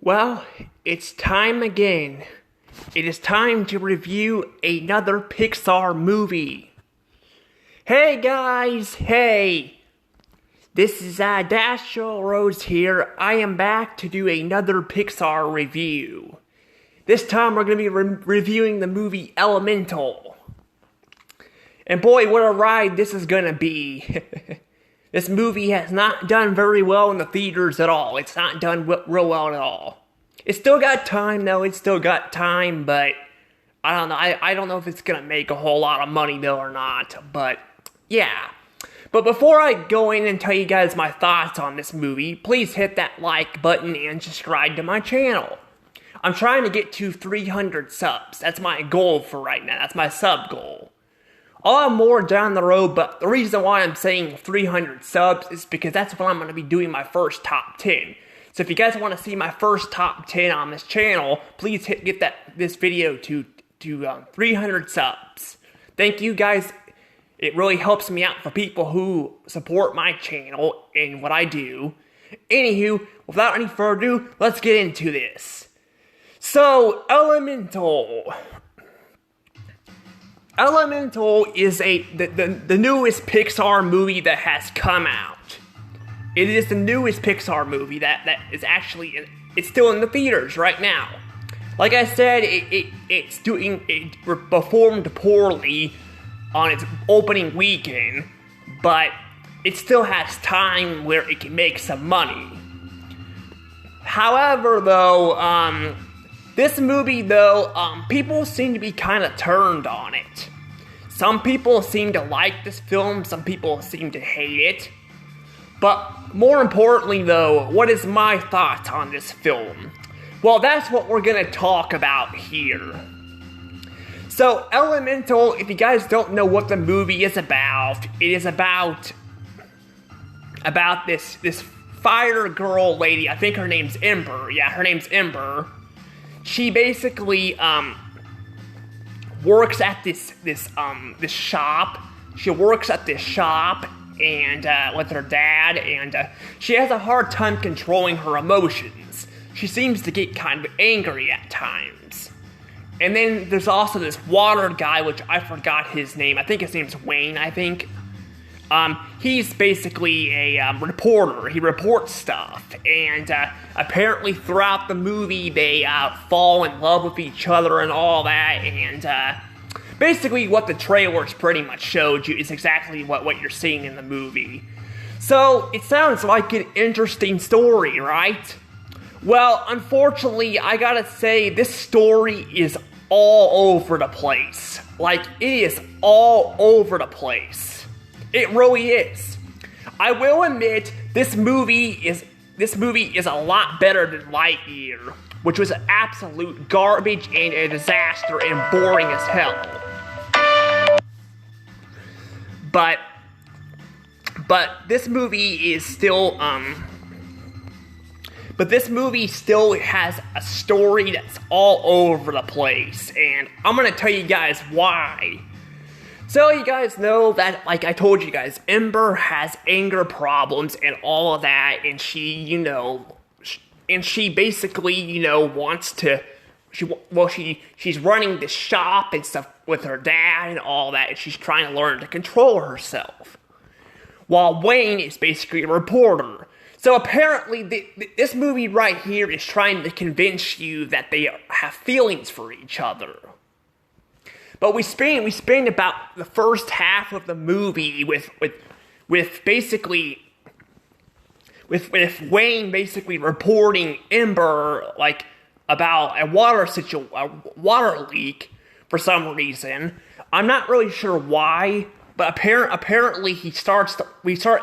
Well, it's time again. It is time to review another Pixar movie. Hey guys, hey! This is Dashiell Rose here. I am back to do another Pixar review. This time we're going to be reviewing the movie Elemental. And boy, what a ride this is going to be. This movie has not done very well in the theaters at all. It's not done real well at all. It's still got time though, but I don't know. I don't know if it's gonna make a whole lot of money though or not, but yeah. But before I go in and tell you guys my thoughts on this movie, please hit that like button and subscribe to my channel. I'm trying to get to 300 subs. That's my goal for right now. That's my sub goal. I'll have more down the road, but the reason why I'm saying 300 subs is because that's when I'm going to be doing my first top 10. So if you guys want to see my first top 10 on this channel, please get this video to 300 subs. Thank you guys. It really helps me out for people who support my channel and what I do. Anywho, without any further ado, let's get into this. So, Elemental. Elemental is the newest Pixar movie that has come out. It is the newest Pixar movie that is actually, it's still in the theaters right now. Like I said, it performed poorly on its opening weekend, but it still has time where it can make some money. However, though, this movie, though, people seem to be kind of turned on it. Some people seem to like this film, some people seem to hate it. But more importantly, though, what is my thoughts on this film? Well, that's what we're going to talk about here. So, Elemental, if you guys don't know what the movie is about, it is about this fire girl lady. I think her name's Ember. Yeah, her name's Ember. She basically works at this shop. She works at this shop and with her dad, and she has a hard time controlling her emotions. She seems to get kind of angry at times. And then there's also this water guy, which I forgot his name. I think his name's Wayne, I think. He's basically a reporter. He reports stuff, and apparently throughout the movie they fall in love with each other and all that, and basically what the trailers pretty much showed you is exactly what you're seeing in the movie. So, it sounds like an interesting story, right? Well, unfortunately, I gotta say, this story is all over the place. Like, it is all over the place. It really is. I will admit, this movie is a lot better than Lightyear, which was absolute garbage and a disaster and boring as hell. But this movie is still But this movie still has a story that's all over the place, and I'm gonna tell you guys why. So you guys know that, like I told you guys, Ember has anger problems and all of that, and she basically, wants to, she's running the shop and stuff with her dad and all that, and she's trying to learn to control herself. While Wayne is basically a reporter. So apparently, this movie right here is trying to convince you that they have feelings for each other. But we spend about the first half of the movie with Wayne basically reporting Ember about a water leak for some reason. I'm not really sure why, but apparently we start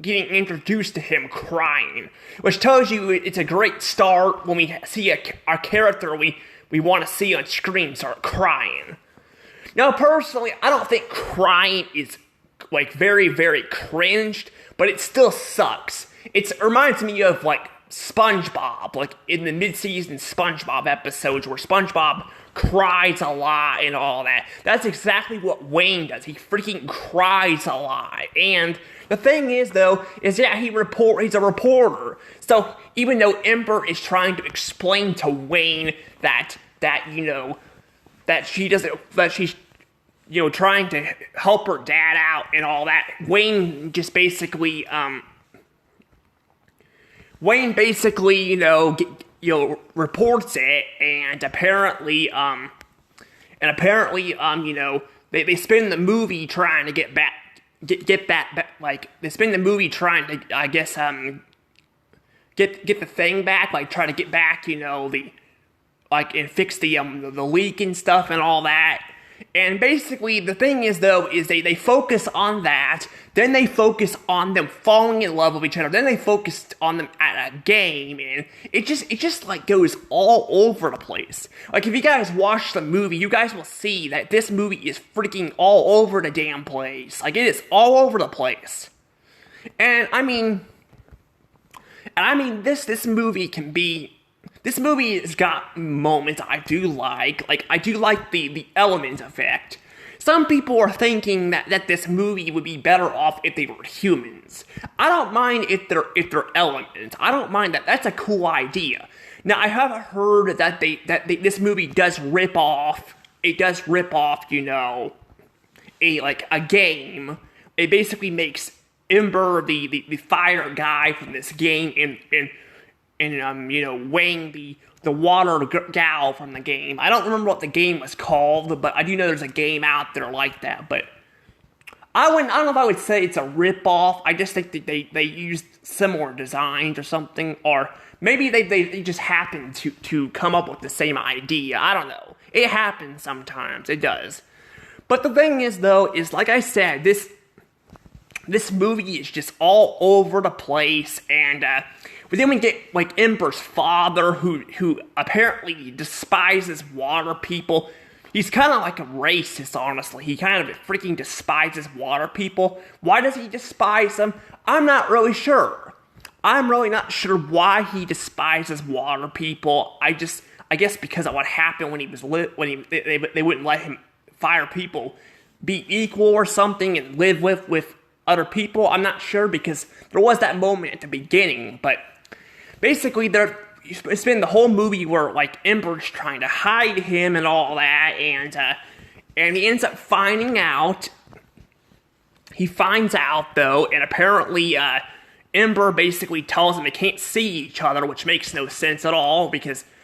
getting introduced to him crying, which tells you it's a great start when we see our character we want to see on screen start crying. Now, personally, I don't think crying is, very, very cringed, but it still sucks. It reminds me of, SpongeBob, like in the mid-season SpongeBob episodes where SpongeBob cries a lot and all that. That's exactly what Wayne does. He freaking cries a lot. And the thing is, though, is yeah, he's a reporter. So even though Ember is trying to explain to Wayne that she's trying to help her dad out and all that, Wayne basically reports it, and apparently they spend the movie trying to get back, like they spend the movie trying to, I guess, get the thing back, like try to get back, and fix the leak and stuff and all that. And basically, the thing is, though, is they focus on that, then they focus on them falling in love with each other, then they focus on them at a game, and it just like goes all over the place. Like, if you guys watch the movie, you guys will see that this movie is freaking all over the damn place. Like, it is all over the place. And I mean, this movie can be. This movie has got moments I do like. Like, I do like the element effect. Some people are thinking that this movie would be better off if they were humans. I don't mind if they're elements. I don't mind that. That's a cool idea. Now, I have heard that this movie does rip off. It does rip off, a game. It basically makes Ember the fire guy from this game and Wayne the water gal from the game. I don't remember what the game was called, but I do know there's a game out there like that. But I don't know if I would say it's a rip-off. I just think that they used similar designs or something, or maybe they just happened to come up with the same idea. I don't know. It happens sometimes. It does. But the thing is, though, is like I said, this movie is just all over the place, and but then we get, like, Ember's father, who apparently despises water people. He's kind of like a racist, honestly. He kind of freaking despises water people. Why does he despise them? I'm not really sure. I'm really not sure why he despises water people. I guess because of what happened when they wouldn't let him fire people be equal or something and live with other people. I'm not sure, because there was that moment at the beginning, but basically, you spend the whole movie where, like, Ember's trying to hide him and all that, and he ends up finding out. He finds out, though, and apparently, Ember basically tells him they can't see each other, which makes no sense at all,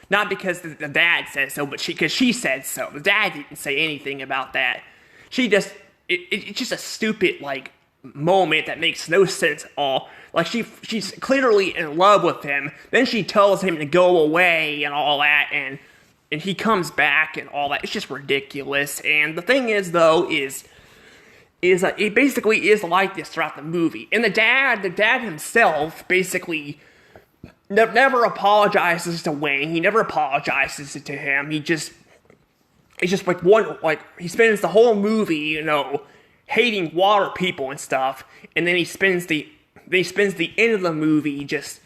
not because the dad says so, but because she said so. The dad didn't say anything about that. It's just a stupid, like, moment that makes no sense at all. Like, she's clearly in love with him. Then she tells him to go away and all that, and he comes back and all that. It's just ridiculous. And the thing is, though, is it basically is like this throughout the movie. And the dad himself basically never apologizes to Wayne. He never apologizes to him. It's just he spends the whole movie, hating water people and stuff, and then he spends the end of the movie just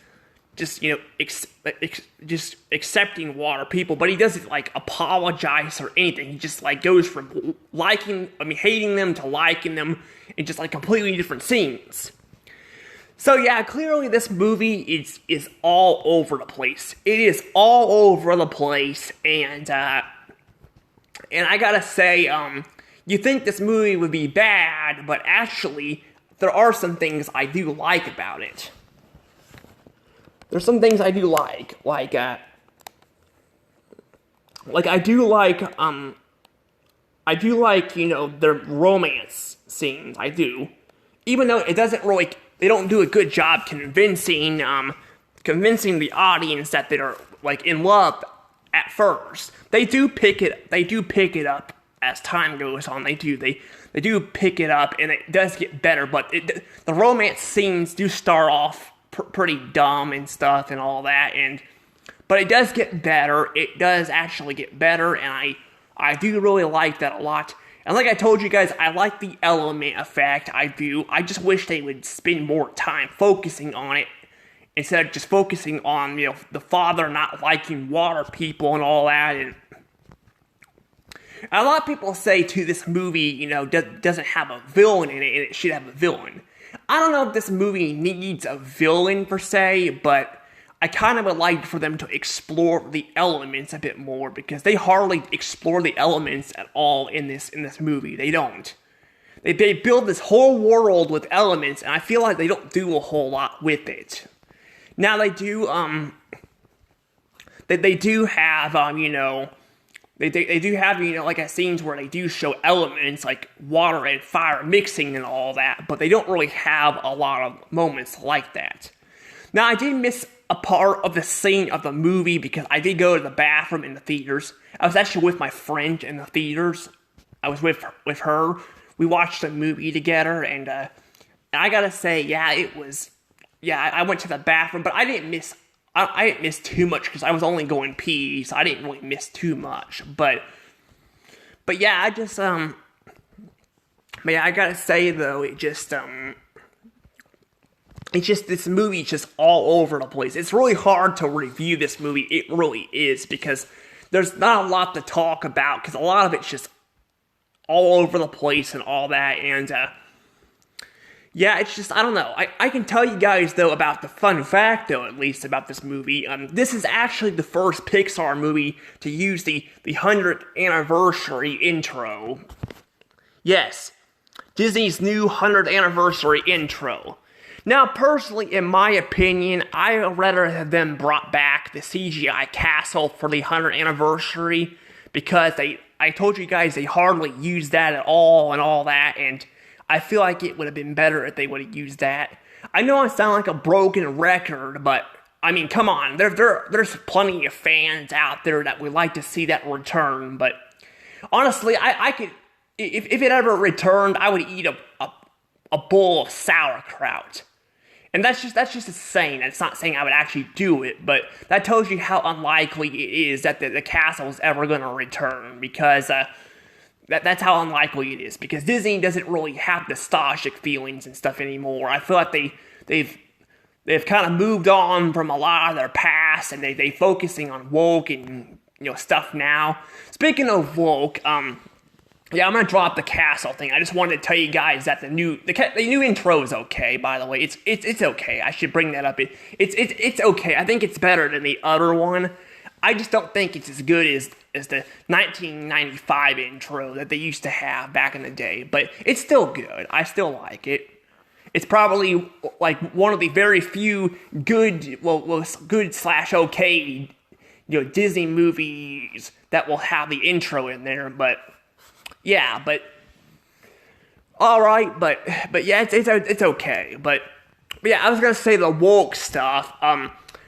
accepting water people, but he doesn't, like, apologize or anything. He just, like, goes from hating them to liking them in just, like, completely different scenes. So yeah, clearly this movie is all over the place. It is all over the place, and I gotta say, you think this movie would be bad, but actually, there are some things I do like about it. There's some things I do like I do like, the romance scenes, I do. Even though it doesn't really, they don't do a good job convincing the audience that they're, like, in love at first. They do pick it up as time goes on. They do pick it up, and it does get better, but the romance scenes do start off pretty dumb and stuff and all that, but it does get better. It does actually get better, and I do really like that a lot. And like I told you guys, I like the element effect. I do. I just wish they would spend more time focusing on it instead of just focusing on, the father not liking water people and all that. And a lot of people say, too, this movie, doesn't have a villain in it, and it should have a villain. I don't know if this movie needs a villain, per se, but I kind of would like for them to explore the elements a bit more, because they hardly explore the elements at all in this movie. They don't. They build this whole world with elements, and I feel like they don't do a whole lot with it. Now, they do have, they do have, like, scenes where they do show elements, like water and fire mixing and all that, but they don't really have a lot of moments like that. Now, I did miss a part of the scene of the movie because I did go to the bathroom in the theaters. I was actually with my friend in the theaters. I was with her. We watched the movie together, and I gotta say, I went to the bathroom, but I didn't miss too much because I was only going pee, so I didn't really miss too much. But yeah, I gotta say though, it's just, this movie's just all over the place. It's really hard to review this movie. It really is, because there's not a lot to talk about, because a lot of it's just all over the place and all that, and it's just, I don't know. I can tell you guys, though, about the fun fact, though, at least, about this movie. This is actually the first Pixar movie to use the 100th anniversary intro. Yes, Disney's new 100th anniversary intro. Now, personally, in my opinion, I would rather have them brought back the CGI castle for the 100th anniversary, because I told you guys they hardly used that at all and all that, and I feel like it would have been better if they would have used that. I know I sound like a broken record, but, I mean, come on, there's plenty of fans out there that would like to see that return, but honestly, I could, if it ever returned, I would eat a bowl of sauerkraut. And that's just a saying. It's not saying I would actually do it, but that tells you how unlikely it is that the castle is ever going to return, because that's how unlikely it is, because Disney doesn't really have nostalgic feelings and stuff anymore. I feel like they've kind of moved on from a lot of their past, and they focusing on woke and stuff now. Speaking of woke, I'm gonna drop the castle thing. I just wanted to tell you guys that the new intro is okay. By the way, it's okay. I should bring that up. It's okay. I think it's better than the other one. I just don't think it's as good as the 1995 intro that they used to have back in the day. But it's still good. I still like it. It's probably like one of the very few good / okay, Disney movies that will have the intro in there. But yeah, but alright, but yeah, it's okay. But yeah, I was gonna say the woke stuff.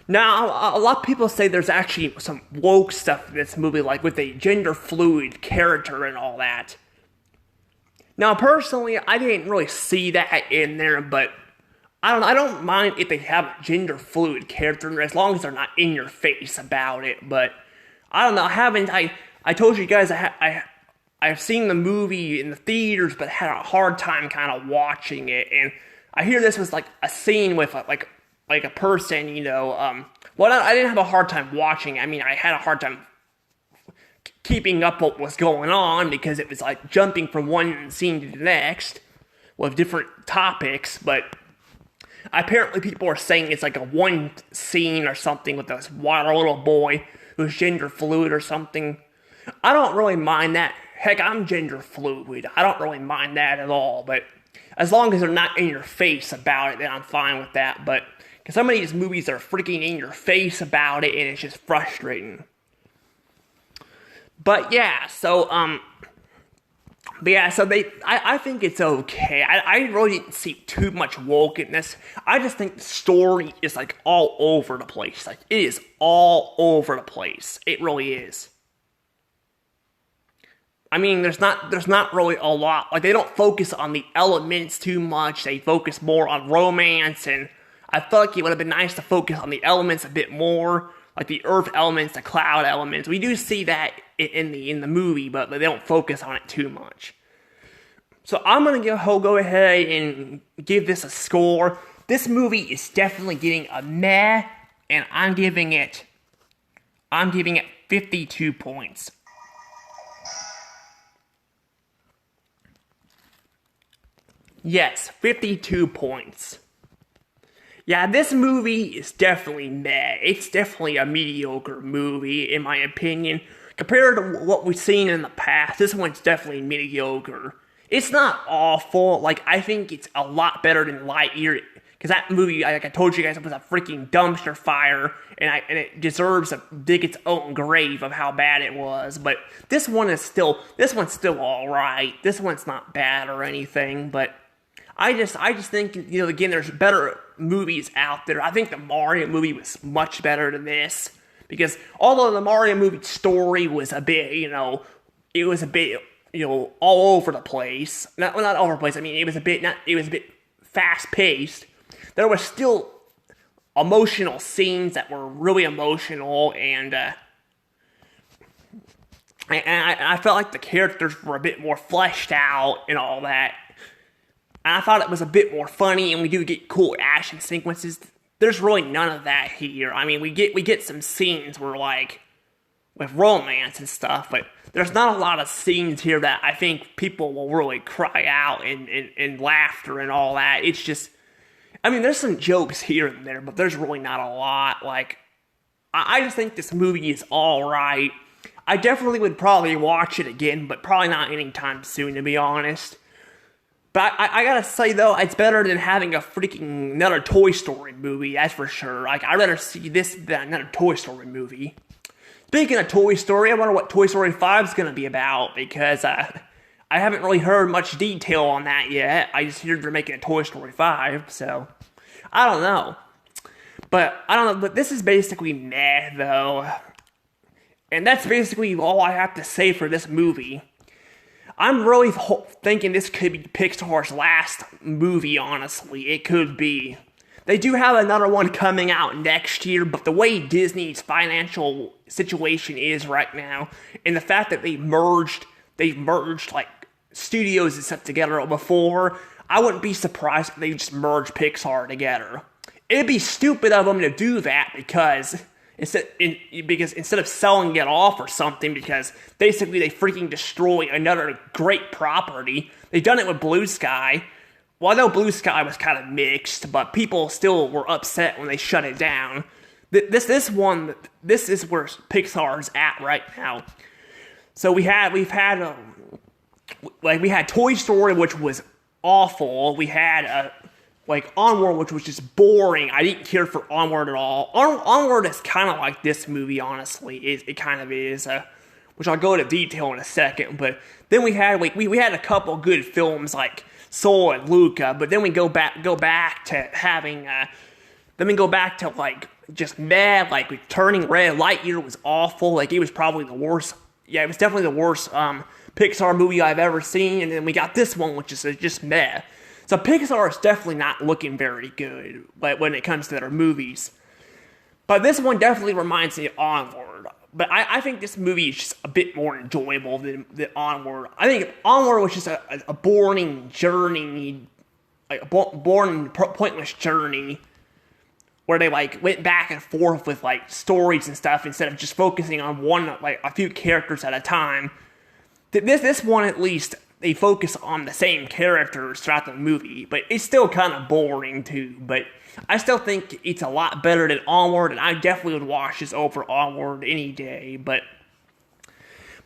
Now, a lot of people say there's actually some woke stuff in this movie, like with a gender fluid character and all that. Now, personally, I didn't really see that in there, but I don't mind if they have a gender fluid character, as long as they're not in your face about it. But I don't know. I told you guys I've seen the movie in the theaters, but had a hard time kind of watching it. And I hear this was like a scene with like a person, Well, I didn't have a hard time watching. I mean, I had a hard time keeping up what was going on, because it was like jumping from one scene to the next with different topics. But apparently people are saying it's like a one scene or something with this wild little boy who's gender fluid or something. I don't really mind that. Heck, I'm gender fluid. I don't really mind that at all. But as long as they're not in your face about it, then I'm fine with that. But because some of these movies are freaking in your face about it, and it's just frustrating. But yeah, so I think it's okay. I really didn't see too much woke in this. I just think the story is like all over the place. Like, it is all over the place. It really is. I mean, there's not really a lot. Like, they don't focus on the elements too much. They focus more on romance, and I felt like it would have been nice to focus on the elements a bit more, like the earth elements, the cloud elements. We do see that in the movie, but they don't focus on it too much. So I'm gonna go ahead and give this a score. this movie is definitely getting a meh, and I'm giving it 52 points. Yes, 52 points. Yeah, this movie is definitely meh. It's definitely a mediocre movie, in my opinion. Compared to what we've seen in the past, this one's definitely mediocre. It's not awful. Like, I think it's a lot better than Lightyear. Because that movie, like I told you guys, it was a freaking dumpster fire. And it deserves to dig its own grave of how bad it was. But this one's still alright. This one's not bad or anything. But I just think, again, there's better movies out there. I think the Mario movie was much better than this. Because although the Mario movie story was a bit, it was a bit, all over the place. Not all over the place. I mean, it was a bit fast-paced. There were still emotional scenes that were really emotional, and I felt like the characters were a bit more fleshed out and all that. And I thought it was a bit more funny, and we do get cool action sequences. There's really none of that here. I mean, we get some scenes where, like, with romance and stuff, but there's not a lot of scenes here that I think people will really cry out in laughter and all that. It's just, I mean, there's some jokes here and there, but there's really not a lot. Like, I just think this movie is alright. I definitely would probably watch it again, but probably not anytime soon, to be honest. But I gotta say, though, it's better than having a freaking another Toy Story movie, that's for sure. Like, I'd rather see this than another Toy Story movie. Speaking of Toy Story, I wonder what Toy Story 5 is gonna be about, because I haven't really heard much detail on that yet. I just heard they're making a Toy Story 5, so I don't know. But this is basically meh, though. And that's basically all I have to say for this movie. I'm really thinking this could be Pixar's last movie, honestly. It could be. They do have another one coming out next year, but the way Disney's financial situation is right now, and the fact that they've merged like studios and stuff together before, I wouldn't be surprised if they just merged Pixar together. It'd be stupid of them to do that because instead of selling it off or something, because basically they freaking destroy another great property. They've done it with Blue Sky. Well, I know Blue Sky was kind of mixed, but people still were upset when they shut it down. This is where Pixar's at right now. So we had Toy Story, which was awful. We had Onward, which was just boring. I didn't care for Onward at all. Onward is kind of like this movie, honestly. It kind of is, which I'll go into detail in a second. But then we had a couple good films like Soul and Luca. But then we go back to having just meh. Like Turning Red. Lightyear was awful. Like it was probably the worst. Yeah, it was definitely the worst Pixar movie I've ever seen. And then we got this one, which is just meh. So Pixar is definitely not looking very good when it comes to their movies. But this one definitely reminds me of Onward. But I think this movie is just a bit more enjoyable than Onward. I think Onward was just a boring journey, like a boring, pointless journey, where they went back and forth with stories and stuff instead of just focusing on a few characters at a time. This one, at least, they focus on the same characters throughout the movie, but it's still kind of boring too. But I still think it's a lot better than Onward, and I definitely would watch this over Onward any day. But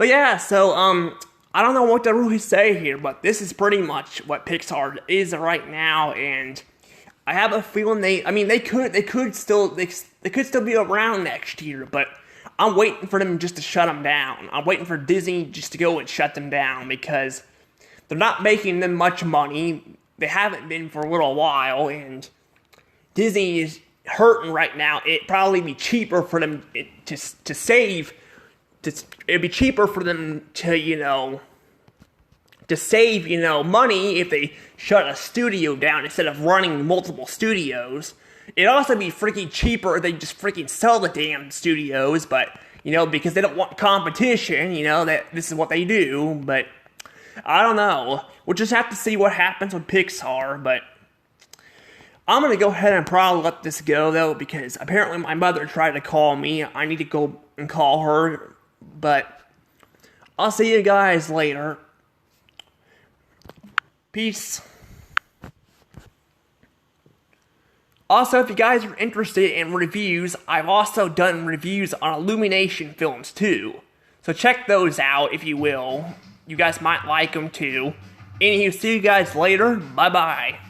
yeah, so I don't know what to really say here, but this is pretty much what Pixar is right now, and I have a feeling they could still be around next year, but I'm waiting for them just to shut them down. I'm waiting for Disney just to go and shut them down, because they're not making them much money. They haven't been for a little while, and Disney is hurting right now. It'd probably be cheaper for them to save. It'd be cheaper for them to save money if they shut a studio down instead of running multiple studios. It'd also be freaking cheaper if they just freaking sell the damn studios, but because they don't want competition. That this is what they do, but I don't know. We'll just have to see what happens with Pixar, but I'm gonna go ahead and probably let this go though, because apparently my mother tried to call me. I need to go and call her, but I'll see you guys later. Peace. Also, if you guys are interested in reviews, I've also done reviews on Illumination films too. So check those out if you will. You guys might like them too. Anywho, see you guys later. Bye bye.